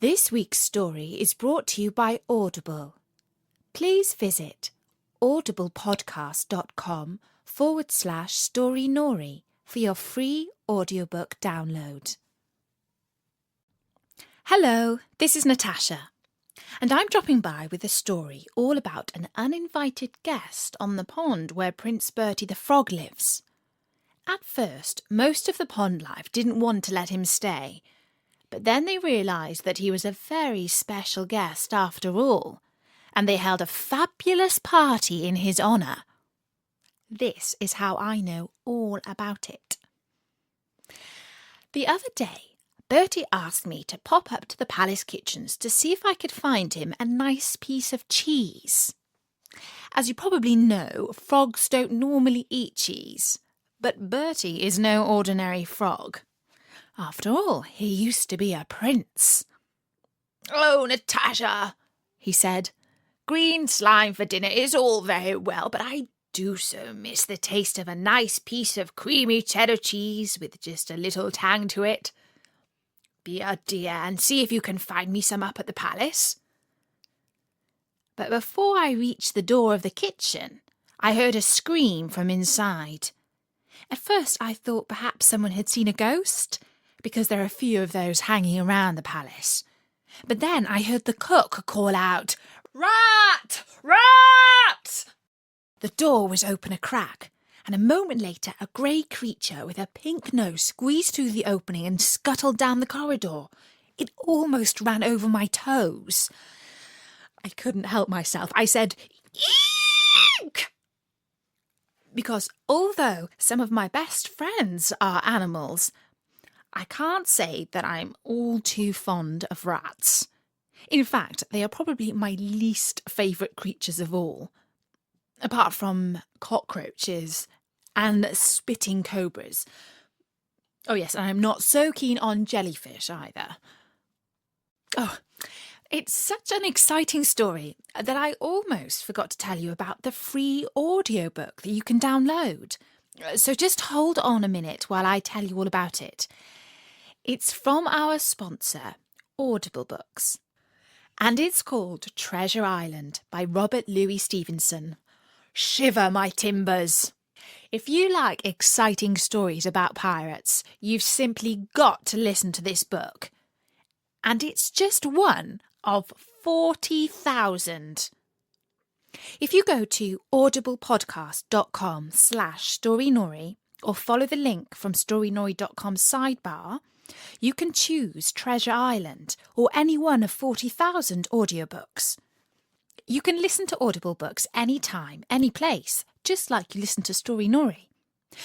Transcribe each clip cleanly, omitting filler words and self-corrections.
This week's story is brought to you by Audible. Please visit audiblepodcast.com/storynori for your free audiobook download. Hello, this is Natasha, and I'm dropping by with a story all about an uninvited guest on the pond where Prince Bertie the frog lives. At first, most of the pond life didn't want to let him stay, but then they realised that he was a very special guest after all, and they held a fabulous party in his honour. This is how I know all about it. The other day, Bertie asked me to pop up to the palace kitchens to see if I could find him a nice piece of cheese. As you probably know, frogs don't normally eat cheese, but Bertie is no ordinary frog. After all, he used to be a prince. "Oh, Natasha," he said, "green slime for dinner is all very well, but I do so miss the taste of a nice piece of creamy cheddar cheese with just a little tang to it. Be a dear and see if you can find me some up at the palace." But before I reached the door of the kitchen, I heard a scream from inside. At first I thought perhaps someone had seen a ghost, because there are a few of those hanging around the palace. But then I heard the cook call out, "Rat! Rat!" The door was open a crack, and a moment later a grey creature with a pink nose squeezed through the opening and scuttled down the corridor. It almost ran over my toes. I couldn't help myself. I said, "Eek!" Because although some of my best friends are animals, I can't say that I'm all too fond of rats. In fact, they are probably my least favourite creatures of all, apart from cockroaches and spitting cobras. Oh yes, and I'm not so keen on jellyfish either. Oh, it's such an exciting story that I almost forgot to tell you about the free audiobook that you can download. So just hold on a minute while I tell you all about it. It's from our sponsor, Audible Books, and it's called Treasure Island by Robert Louis Stevenson. Shiver my timbers! If you like exciting stories about pirates, you've simply got to listen to this book. And it's just one of 40,000. If you go to audiblepodcast.com/storynori or follow the link from storynori.com's sidebar, you can choose Treasure Island or any one of 40,000 audiobooks. You can listen to Audible books anytime, any place, just like you listen to Story Nori.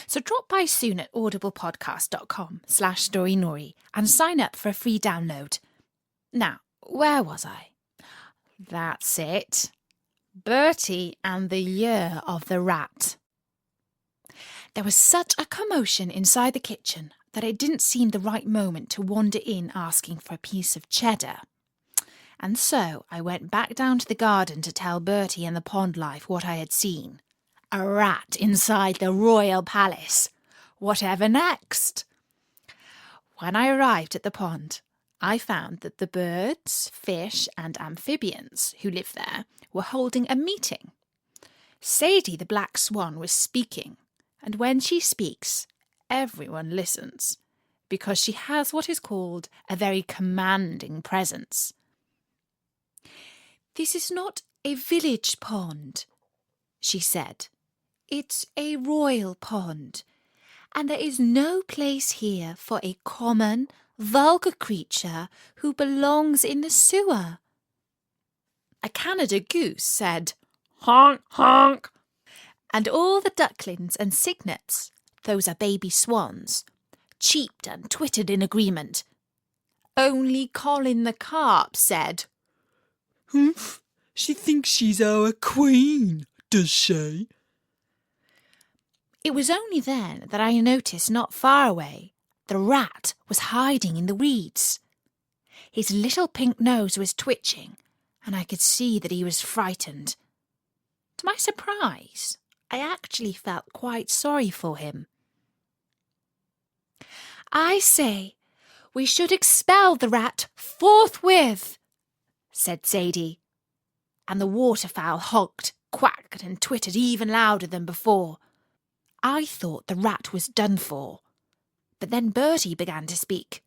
So drop by soon at audiblepodcast.com/storynori and sign up for a free download. Now, where was I? That's it. Bertie and the Year of the Rat. There was such a commotion inside the kitchen that it didn't seem the right moment to wander in asking for a piece of cheddar. And so I went back down to the garden to tell Bertie and the pond life what I had seen. A rat inside the royal palace. Whatever next? When I arrived at the pond, I found that the birds, fish and amphibians who live there were holding a meeting. Sadie the black swan was speaking, and when she speaks, everyone listens, because she has what is called a very commanding presence. "This is not a village pond," she said. "It's a royal pond, and there is no place here for a common, vulgar creature who belongs in the sewer." A Canada goose said, "Honk, honk," and all the ducklings and cygnets, those are baby swans, cheeped and twittered in agreement. Only Colin the carp said, "Humph, she thinks she's our queen, does she?" It was only then that I noticed not far away the rat was hiding in the weeds. His little pink nose was twitching, and I could see that he was frightened. To my surprise, I actually felt quite sorry for him. "I say, We should expel the rat forthwith, said Sadie. And the waterfowl honked, quacked and twittered even louder than before. I thought the rat was done for. But then Bertie began to speak.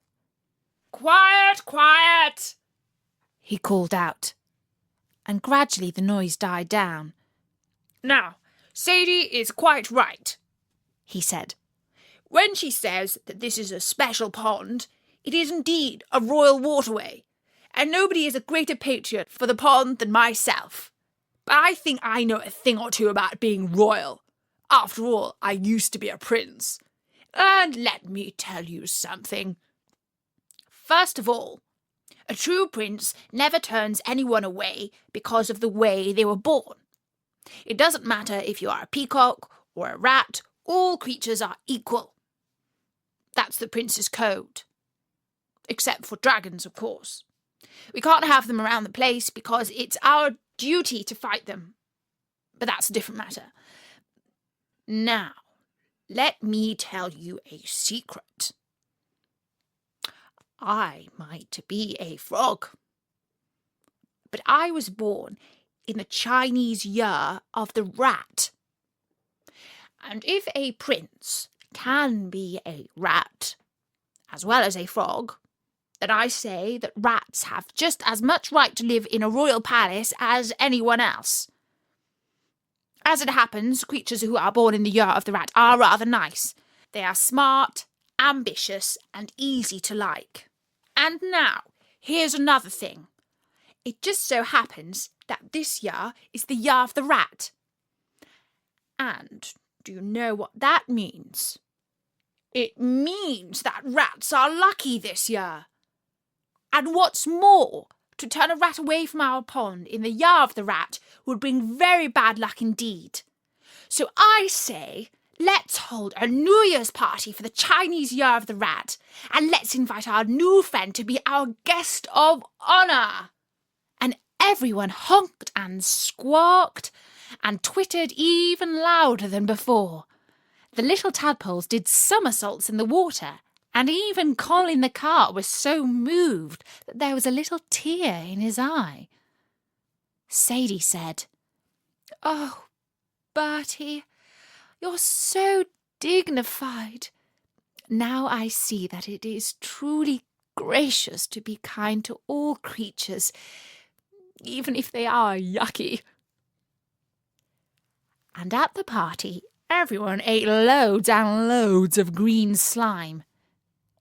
Quiet, quiet, he called out. And gradually the noise died down. Now, Sadie is quite right, he said. When she says that this is a special pond, it is indeed a royal waterway, and nobody is a greater patriot for the pond than myself. But I think I know a thing or two about being royal. After all, I used to be a prince. And let me tell you something. First of all, a true prince never turns anyone away because of the way they were born. It doesn't matter if you are a peacock or a rat, all creatures are equal. That's the prince's code. Except for dragons, of course. We can't have them around the place because it's our duty to fight them. But that's a different matter. Now, let me tell you a secret. I might be a frog, but I was born in the Chinese year of the rat. And if a prince can be a rat as well as a frog, then I say that rats have just as much right to live in a royal palace as anyone else. As it happens, creatures who are born in the year of the rat are rather nice. They are smart, ambitious, and easy to like. And now, here's another thing. It just so happens that this year is the year of the rat. And do you know what that means? It means that rats are lucky this year. And what's more, to turn a rat away from our pond in the year of the rat would bring very bad luck indeed. So I say, let's hold a New Year's party for the Chinese year of the rat, and let's invite our new friend to be our guest of honour. And everyone honked and squawked and twittered even louder than before. The little tadpoles did somersaults in the water, and even Colin the cart was so moved that there was a little tear in his eye. Sadie said, "Oh, Bertie, you're so dignified. Now I see that it is truly gracious to be kind to all creatures, even if they are yucky." And at the party, everyone ate loads and loads of green slime,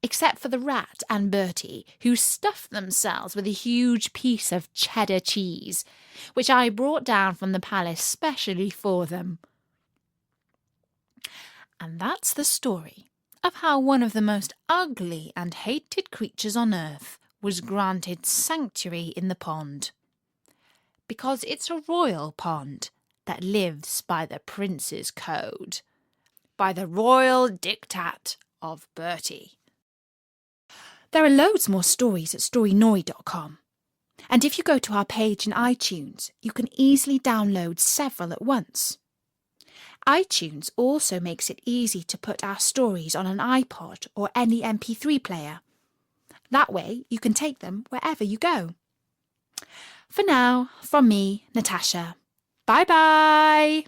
except for the rat and Bertie, who stuffed themselves with a huge piece of cheddar cheese, which I brought down from the palace specially for them. And that's the story of how one of the most ugly and hated creatures on earth was granted sanctuary in the pond. Because it's a royal pond that lives by the prince's code, by the royal diktat of Bertie. There are loads more stories at storynori.com. And if you go to our page in iTunes, you can easily download several at once. iTunes also makes it easy to put our stories on an iPod or any MP3 player. That way you can take them wherever you go. For now, from me, Natasha. Bye-bye!